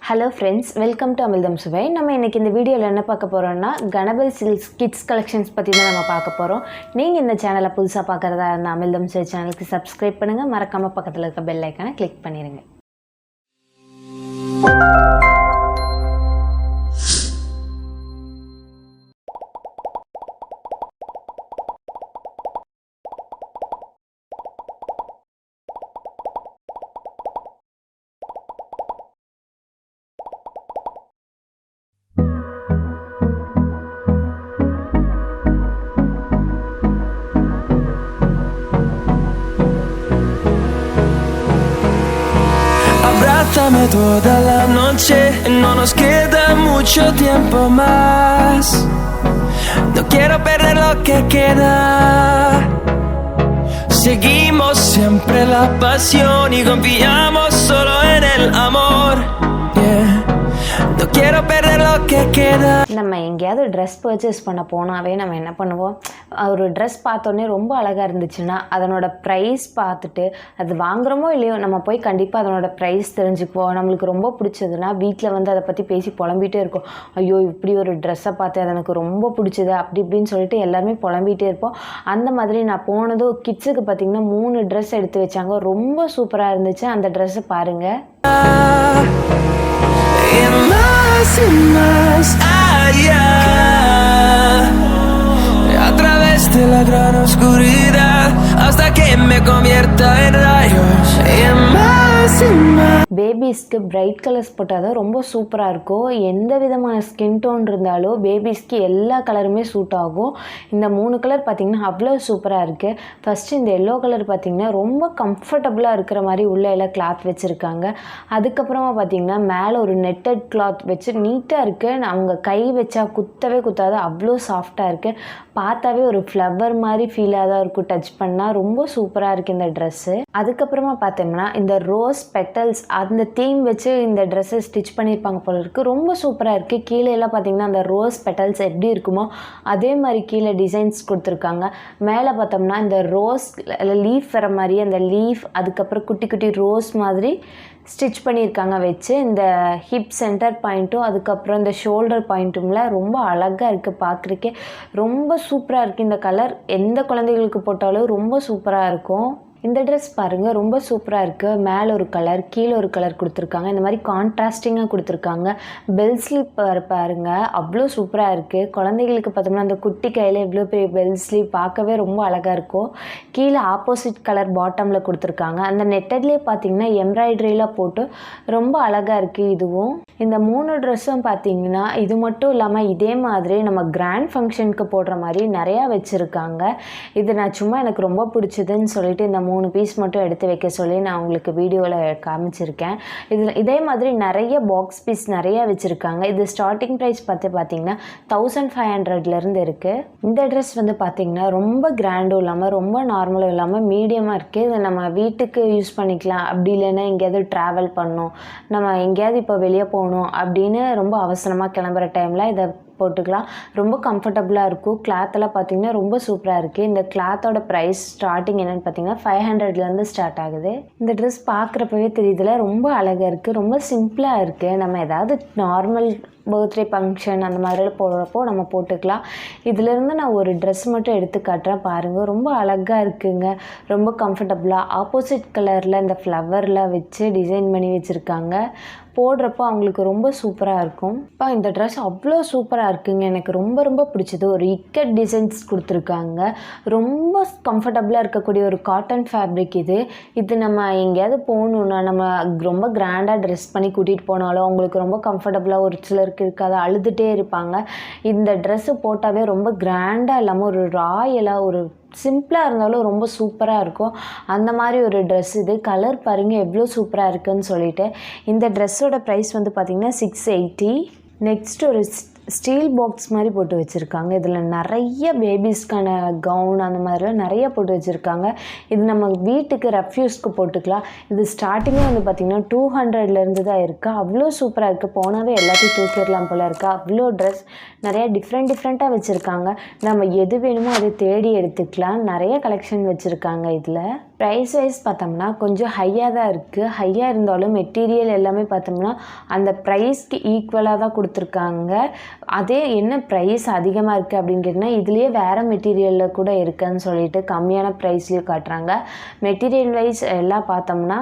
Hello friends, welcome to Amildam Suvai. நம்ம இன்னைக்கு இந்த வீடியோல என்ன பார்க்க போறோம்னா Ganapathy Silks Kids Collections பத்தி தான் நம்ம பார்க்க போறோம். நீங்க இந்த சேனலை புதுசா பார்க்கறதா இருந்தா Amildam Suvai சேனலுக்கு subscribe பண்ணுங்க, மறக்காம பக்கத்துல இருக்க bell icon-ஐ click பண்ணிருங்க. Abrázame toda la noche, no nos queda mucho tiempo más. No quiero perder lo que queda. Seguimos siempre la pasión y confiamos solo en el amor. Yeah. No quiero perder lo que queda. நம்ம எங்கயாவது Dress purchase பண்ண போனாவே நம்ம என்ன பண்ணுவோம், ஒரு Dress பார்த்தோன்னே ரொம்ப அழகா இருந்துச்சுன்னா அதனோட பிரைஸ் பார்த்துட்டு அது வாங்குறோமோ இல்லையோ நம்ம போய் கண்டிப்பாக அதனோட பிரைஸ் தெரிஞ்சுக்குவோம். நம்மளுக்கு ரொம்ப பிடிச்சதுன்னா வீட்டில் வந்து அதை பற்றி பேசி புலம்பிகிட்டே இருக்கோம். ஐயோ இப்படி ஒரு ட்ரெஸ்ஸை பார்த்து அது எனக்கு ரொம்ப பிடிச்சது அப்படி இப்படின்னு சொல்லிட்டு எல்லாருமே புலம்பிகிட்டே இருப்போம். அந்த மாதிரி நான் போனதும் கிட்ஸுக்கு பார்த்திங்கன்னா 3 ட்ரெஸ் எடுத்து வச்சாங்க. ரொம்ப சூப்பராக இருந்துச்சு. அந்த ட்ரெஸ்ஸை பாருங்கள். Más allá, a través de la gran oscuridad, hasta que me convierta en rayos, y más பேபிஸ்க்கு பிரைட் கலர்ஸ் போட்டால் தான் ரொம்ப சூப்பராக இருக்கும். எந்த விதமான ஸ்கின் டோன் இருந்தாலும் பேபிஸ்க்கு எல்லா கலருமே சூட் ஆகும். இந்த 3 கலர் பார்த்திங்கன்னா அவ்வளோ சூப்பராக இருக்குது. ஃபஸ்ட்டு இந்த எல்லோ கலர் பார்த்திங்கன்னா ரொம்ப கம்ஃபர்டபுளாக இருக்கிற மாதிரி உள்ள எல்லாம் கிளாத் வச்சுருக்காங்க. அதுக்கப்புறமா பார்த்திங்கன்னா மேலே ஒரு நெட்டட் கிளாத் வச்சு நீட்டாக இருக்குது. அவங்க கை வச்சா குத்தவே குத்தாது, அவ்வளோ சாஃப்டாக இருக்குது. பார்த்தாவே ஒரு ஃப்ளவர் மாதிரி ஃபீலாக தான் இருக்கும். டச் பண்ணால் ரொம்ப சூப்பராக இருக்குது இந்த ட்ரெஸ்ஸு. அதுக்கப்புறமா பார்த்தோம்னா இந்த ரோஸ் பெட்டல்ஸ் அந்த தீம் வச்சு இந்த ட்ரெஸ்ஸை ஸ்டிச் பண்ணியிருப்பாங்க போல இருக்குது. ரொம்ப சூப்பராக இருக்குது. கீழே எல்லாம் பார்த்திங்கன்னா அந்த ரோஸ் பெட்டல்ஸ் எப்படி இருக்குமோ அதே மாதிரி கீழே டிசைன்ஸ் கொடுத்துருக்காங்க. மேலே பார்த்தோம்னா இந்த ரோஸ் லீஃப் வர மாதிரி அந்த லீஃப் அதுக்கப்புறம் குட்டி குட்டி ரோஸ் மாதிரி ஸ்டிச் பண்ணியிருக்காங்க வச்சு. இந்த ஹிப் சென்டர் பாயிண்ட்டும் அதுக்கப்புறம் இந்த ஷோல்டர் பாயிண்ட்டும்ல ரொம்ப அழகாக இருக்குது. பார்க்குறக்கே ரொம்ப சூப்பராக இருக்குது. இந்த கலர் எந்த குழந்தைகளுக்கு போட்டாலும் ரொம்ப சூப்பராக இருக்கும். இந்த ட்ரெஸ் பாருங்கள், ரொம்ப சூப்பராக இருக்குது. மேலே ஒரு கலர் கீழே ஒரு கலர் கொடுத்துருக்காங்க. இந்த மாதிரி கான்ட்ராஸ்டிங்காக கொடுத்துருக்காங்க. பெல் ஸ்லீவ் பாருங்கள், அவ்வளோ சூப்பராக இருக்குது. குழந்தைகளுக்கு பார்த்தோம்னா அந்த குட்டி கையில் எவ்வளோ பெரிய பெல் ஸ்லீவ் பார்க்கவே ரொம்ப அழகாக இருக்கும். கீழே ஆப்போசிட் கலர் பாட்டமில் கொடுத்துருக்காங்க. அந்த நெட்டட்லேயே பார்த்திங்கன்னா எம்ப்ராய்டரியில் போட்டு ரொம்ப அழகாக இருக்குது. இதுவும் இந்த 3 ட்ரெஸ்ஸும் பார்த்திங்கன்னா இது மட்டும் இல்லாமல் இதே மாதிரி நம்ம கிராண்ட் ஃபங்க்ஷனுக்கு போடுற மாதிரி நிறையா வச்சுருக்காங்க. இது நான் சும்மா எனக்கு ரொம்ப பிடிச்சதுன்னு சொல்லிட்டு இந்த 3 பீஸ் மட்டும் எடுத்து வைக்க சொல்லி நான் உங்களுக்கு வீடியோவில் காமிச்சிருக்கேன். இதில் இதே மாதிரி நிறைய பாக்ஸ் பீஸ் நிறையா வச்சுருக்காங்க. இது ஸ்டார்டிங் ப்ரைஸ் பார்த்திங்கன்னா 1500லேருந்து இருக்குது. இந்த ட்ரெஸ் வந்து பார்த்திங்கன்னா ரொம்ப கிராண்டும் இல்லாமல் ரொம்ப நார்மலும் இல்லாமல் மீடியமாக இருக்குது. இதை நம்ம வீட்டுக்கு யூஸ் பண்ணிக்கலாம். அப்படி இல்லைன்னா எங்கேயாவது ட்ராவல் பண்ணணும், நம்ம எங்கேயாவது இப்போ வெளியே போகணும் அப்படின்னு ரொம்ப அவசரமாக கிளம்புற டைமில் இதை போட்டுக்கலாம். ரொம்ப கம்ஃபர்டபுளாக இருக்கும். கிளாத்தெல்லாம் பார்த்திங்கன்னா ரொம்ப சூப்பராக இருக்குது. இந்த கிளாத்தோட ப்ரைஸ் ஸ்டார்டிங் என்னென்னு பார்த்திங்கன்னா 500லேருந்து ஸ்டார்ட் ஆகுது. இந்த ட்ரெஸ் பார்க்குறப்பவே தெரியுதுல ரொம்ப அழகாக இருக்குது. ரொம்ப சிம்பிளாக இருக்குது. நம்ம ஏதாவது நார்மல் பர்த்டே ஃபங்க்ஷன் அந்த மாதிரி போடுறப்போ நம்ம போட்டுக்கலாம். இதிலேருந்து நான் ஒரு ட்ரெஸ் மட்டும் எடுத்து காட்டுறேன் பாருங்கள். ரொம்ப அழகாக இருக்குங்க. ரொம்ப கம்ஃபர்டபுளாக ஆப்போசிட் கலரில் இந்த ஃப்ளவரில் வச்சு டிசைன் பண்ணி வச்சுருக்காங்க. போடுறப்போ அவங்களுக்கு ரொம்ப சூப்பராக இருக்கும். இப்போ இந்த ட்ரெஸ் அவ்வளோ சூப்பராக இருக்குங்க. எனக்கு ரொம்ப ரொம்ப பிடிச்சது. ஒரு இக்கட் டிசைன்ஸ் கொடுத்துருக்காங்க. ரொம்ப கம்ஃபர்டபுளாக இருக்கக்கூடிய ஒரு காட்டன் ஃபேப்ரிக் இது. இது நம்ம எங்கேயாவது போகணுன்னா நம்ம ரொம்ப கிராண்டாக ட்ரெஸ் பண்ணி கூட்டிகிட்டு போனாலும் அவங்களுக்கு ரொம்ப கம்ஃபர்டபுளாக ஒரு சிலருக்கு இருக்காது, அழுதுகிட்டே இருப்பாங்க. இந்த ட்ரெஸ்ஸு போட்டாவே ரொம்ப கிராண்டாக இல்லாமல் ஒரு ராயலாக ஒரு சிம்பிளாக இருந்தாலும் ரொம்ப சூப்பராக இருக்கும். அந்த மாதிரி ஒரு ட்ரெஸ் இது. கலர் பாருங்கள் எவ்வளோ சூப்பராக இருக்குதுன்னு சொல்லிட்டு. இந்த ட்ரெஸ்ஸோட ப்ரைஸ் வந்து பார்த்திங்கன்னா 680. நெக்ஸ்ட் ஒரு ஸ்டீல் பாக்ஸ் மாதிரி போட்டு வச்சுருக்காங்க. இதில் நிறைய பேபிஸ்க்கான கவுன் அந்த மாதிரிலாம் நிறைய போட்டு வச்சுருக்காங்க. இது நம்ம வீட்டுக்கு ரெஃப்யூஸ்க்கு போட்டுக்கலாம். இது ஸ்டார்டிங்கே வந்து பார்த்திங்கன்னா 200லேருந்து தான் இருக்குது. அவ்வளோ சூப்பராக இருக்குது. போனாவே எல்லாத்தையும் தூக்கிடலாம் போல் இருக்குது. அவ்வளோ ட்ரெஸ் நிறையா டிஃப்ரெண்ட்டாக வச்சுருக்காங்க. நம்ம எது வேணுமோ அதை தேடி எடுத்துக்கலாம். நிறைய கலெக்ஷன் வச்சுருக்காங்க இதில். ப்ரைஸ் வைஸ் பார்த்தோம்னா கொஞ்சம் ஹையாக தான் இருக்குது. ஹையாக இருந்தாலும் மெட்டீரியல் எல்லாமே பார்த்தோம்னா அந்த ப்ரைஸ்க்கு ஈக்குவலாக தான் கொடுத்துருக்காங்க. அதே என்ன ப்ரைஸ் அதிகமாக இருக்குது அப்படின்னு கேட்டிங்கன்னா இதுலேயே வேறு மெட்டீரியலில் கூட இருக்குதுன்னு சொல்லிட்டு கம்மியான ப்ரைஸ்லேயும் காட்டுறாங்க. மெட்டீரியல் வைஸ் எல்லாம் பார்த்தோம்னா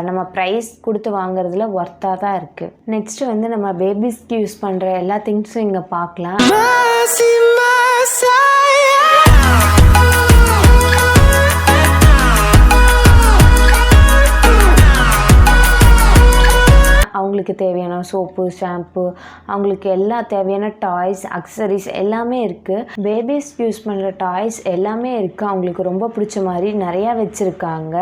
நம்ம ப்ரைஸ் கொடுத்து வாங்குறதுல ஒர்த்தாக தான் இருக்குது. நெக்ஸ்ட்டு வந்து நம்ம பேபிஸ்க்கு யூஸ் பண்ணுற எல்லா திங்ஸும் இங்கே பார்க்கலாம். அவங்களுக்கு தேவையான சோப்பு, ஷாம்பு, அவங்களுக்கு எல்லா தேவையான டாய்ஸ், அக்சசரிஸ் எல்லாமே இருக்குது. பேபிஸ்க்கு யூஸ் பண்ணுற டாய்ஸ் எல்லாமே இருக்குது. அவங்களுக்கு ரொம்ப பிடிச்ச மாதிரி நிறையா வச்சுருக்காங்க.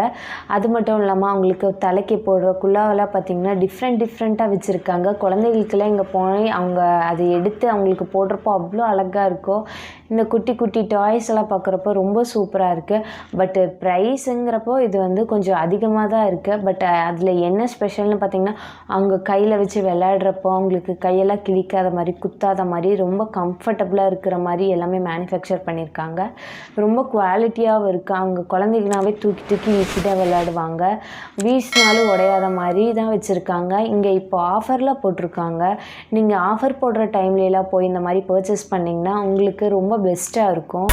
அது மட்டும் இல்லாமல் அவங்களுக்கு தலைக்கு போடுற குல்லாவெல்லாம் பார்த்திங்கன்னா டிஃப்ரெண்ட்டாக வச்சுருக்காங்க. குழந்தைகளுக்கெல்லாம் இங்கே போய் அவங்க அதை எடுத்து அவங்களுக்கு போடுறப்போ அவ்வளோ அழகாக இருக்கும். இந்த குட்டி குட்டி டாய்ஸ் எல்லாம் பார்க்குறப்போ ரொம்ப சூப்பராக இருக்குது. பட்டு ப்ரைஸுங்கிறப்போ இது வந்து கொஞ்சம் அதிகமாக தான் இருக்குது. பட் அதில் என்ன ஸ்பெஷல்னு பார்த்திங்கன்னா அவங்க கையில் வச்சு விளையாடுறப்போ அவங்களுக்கு கையெல்லாம் கிழிக்காத மாதிரி, குத்தாத மாதிரி, ரொம்ப கம்ஃபர்டபுளாக இருக்கிற மாதிரி எல்லாமே மேனுஃபேக்சர் பண்ணியிருக்காங்க. ரொம்ப குவாலிட்டியாகவும் இருக்குது. அவங்க குழந்தைங்கனாவே தூக்கி ஈஸியாக விளையாடுவாங்க. வீசினாலும் உடையாத மாதிரி தான் வச்சுருக்காங்க. இங்கே இப்போ ஆஃபரில் போட்டிருக்காங்க. நீங்கள் ஆஃபர் போடுற டைம்லலாம் போய் இந்த மாதிரி பர்ச்சேஸ் பண்ணிங்கன்னா உங்களுக்கு ரொம்ப பெஸ்ட்டாக இருக்கும்.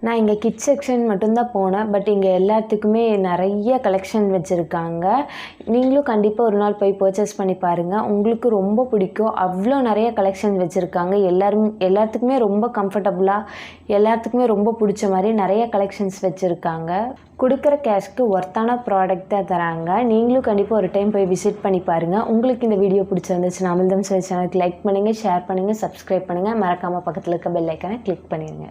நான் இங்கே கிட்ஸ் செக்ஷன் மட்டும்தான் போனேன். பட் இங்கே எல்லாத்துக்குமே நிறைய கலெக்ஷன் வச்சுருக்காங்க. நீங்களும் கண்டிப்பாக ஒரு நாள் போய் பர்ச்சேஸ் பண்ணி பாருங்கள். உங்களுக்கு ரொம்ப பிடிக்கும். அவ்வளோ நிறைய கலெக்ஷன் வச்சுருக்காங்க. எல்லாத்துக்குமே ரொம்ப கம்ஃபர்டபுளாக, எல்லாத்துக்குமே ரொம்ப பிடிச்ச மாதிரி நிறைய கலெக்ஷன்ஸ் வச்சுருக்காங்க. கொடுக்குற கேஷ்க்கு ஒர்த்தான ப்ராடக்ட் தான் தராங்க. நீங்களும் கண்டிப்பாக ஒரு டைம் போய் விசிட் பண்ணி பாருங்கள். உங்களுக்கு இந்த வீடியோ பிடிச்சிருந்துச்சுன்னா அமிர்தம் சேனலுக்கு லைக் பண்ணுங்கள், ஷேர் பண்ணுங்கள், சப்ஸ்கிரைப் பண்ணுங்கள். மறக்காமல் பக்கத்தில் இருக்க பெல் ஐக்கானை கிளிக் பண்ணிடுங்க.